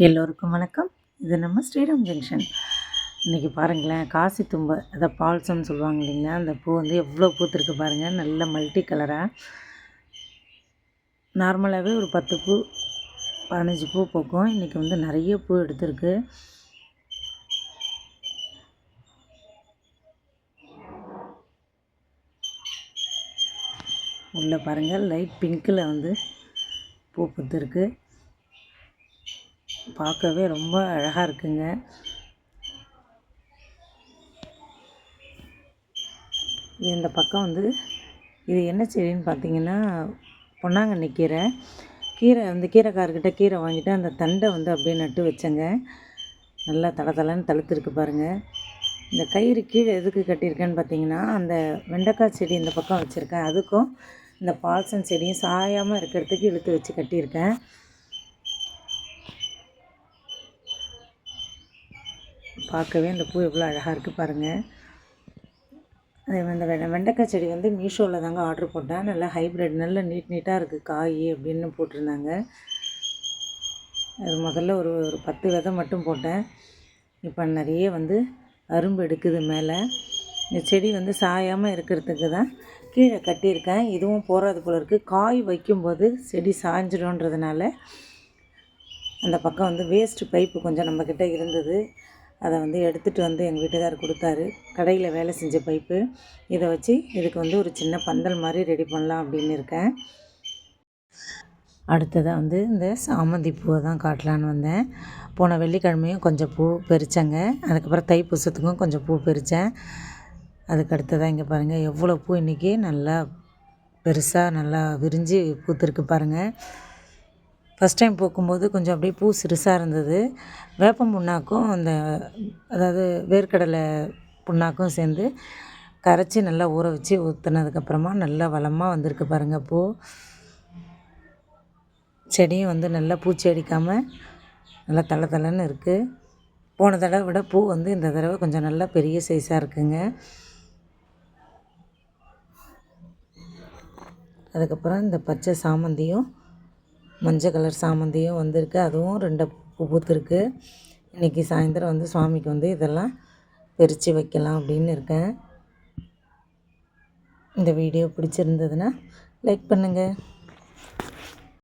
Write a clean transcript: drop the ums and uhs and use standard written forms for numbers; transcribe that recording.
எல்லோருக்கும் வணக்கம். இது நம்ம ஸ்ரீராம் ஜங்ஷன். இன்றைக்கி பாருங்களேன், காசி தும்பை அதை பால்சம்னு சொல்லுவாங்க இல்லைங்களா, அந்த பூ வந்து எவ்வளோ பூத்துருக்கு பாருங்கள். நல்ல மல்டி கலராக. நார்மலாகவே ஒரு 10 பூ 15 பூ பூக்கும். இன்றைக்கி வந்து நிறைய பூ எடுத்திருக்கு. உள்ளே பாருங்கள், லைட் பிங்க்கில் வந்து பூ பூத்துருக்கு. பார்க்கவே ரொம்ப அழகாக இருக்குங்க. இது இந்த பக்கம் வந்து இது என்ன செடின்னு பார்த்தீங்கன்னா, பொன்னாங்கண்ணி கீரை வந்து கீரைக்காரர்கிட்ட கீரை வாங்கிட்டு அந்த தண்டை வந்து அப்படியே நட்டு வச்சேங்க. நல்லா தளன்னு தழுத்துருக்கு பாருங்கள். இந்த கயிறு கீழே எதுக்கு கட்டியிருக்கேன்னு பார்த்தீங்கன்னா, அந்த வெண்டைக்காய் செடி இந்த பக்கம் வச்சுருக்கேன், அதுக்கும் இந்த பால்சம் செடியும் சாயாமல் இருக்கிறதுக்கு இழுத்து வச்சு கட்டியிருக்கேன். பார்க்கவே அந்த பூ எவ்வளோ அழகாக இருக்குது பாருங்கள். அதே இந்த வெண்டைக்காய் செடி வந்து மீஷோவில் தாங்க ஆர்டர் போட்டேன். நல்லா ஹைப்ரிட், நல்ல நீட்டாக இருக்குது காய் அப்படின்னு போட்டிருந்தாங்க. அது முதல்ல ஒரு 10 விதை மட்டும் போட்டேன். இப்போ நிறைய வந்து அரும்பு எடுக்குது மேலே. இந்த செடி வந்து சாயாமல் இருக்கிறதுக்கு தான் கீழே கட்டியிருக்கேன். இதுவும் போகாது போல் இருக்குது. காய் வைக்கும்போது செடி சாஞ்சிடும்ன்றதுனால அந்த பக்கம் வந்து வேஸ்ட்டு பைப்பு கொஞ்சம் நம்மக்கிட்ட இருந்தது. அதை வந்து எடுத்துகிட்டு வந்து எங்கள் வீட்டுக்காரர் கொடுத்தாரு. கடையில் வேலை செஞ்ச பைப்பு. இதை வச்சு இதுக்கு வந்து ஒரு சின்ன பந்தல் மாதிரி ரெடி பண்ணலாம் அப்படின்னு இருக்கேன். அடுத்ததாக வந்து இந்த சாமந்தி பூவை தான் காட்டலான்னு வந்தேன். போன வெள்ளிக்கிழமையும் கொஞ்சம் பூ பறித்தேங்க. அதுக்கப்புறம் தைப்பூசத்துக்கும் கொஞ்சம் பூ பறித்தேன். அதுக்கு அடுத்ததாக இங்கே பாருங்கள், எவ்வளோ பூ இன்றைக்கி நல்லா பெருசாக நல்லா விரிஞ்சு பூத்துருக்கு பாருங்கள். ஃபஸ்ட் டைம் பூக்கும்போது கொஞ்சம் அப்படியே பூ சிறுசாக இருந்தது. வேப்பம் புண்ணாக்கும் அந்த அதாவது வேர்க்கடலை புண்ணாக்கும் சேர்ந்து கரைச்சி நல்லா ஊற வச்சு ஊற்றுனதுக்கப்புறமா நல்லா வளமாக வந்திருக்கு பாருங்கள் பூ. செடியும் வந்து நல்லா பூச்சி அடிக்காமல் நல்லா தளன்னு இருக்குது. போன தடவை விட பூ வந்து இந்த தடவை கொஞ்சம் நல்லா பெரிய சைஸாக இருக்குங்க. அதுக்கப்புறம் இந்த பச்சை சாமந்தியும் மஞ்சள் கலர் சாமந்தியும் வந்திருக்கு. அதுவும் 2 பூ பூத்துருக்கு. இன்றைக்கி சாயந்தரம் வந்து சுவாமிக்கு வந்து இதெல்லாம் பறித்து வைக்கலாம் அப்படின்னு இருக்கேன். இந்த வீடியோ பிடிச்சிருந்ததுன்னா லைக் பண்ணுங்கள்.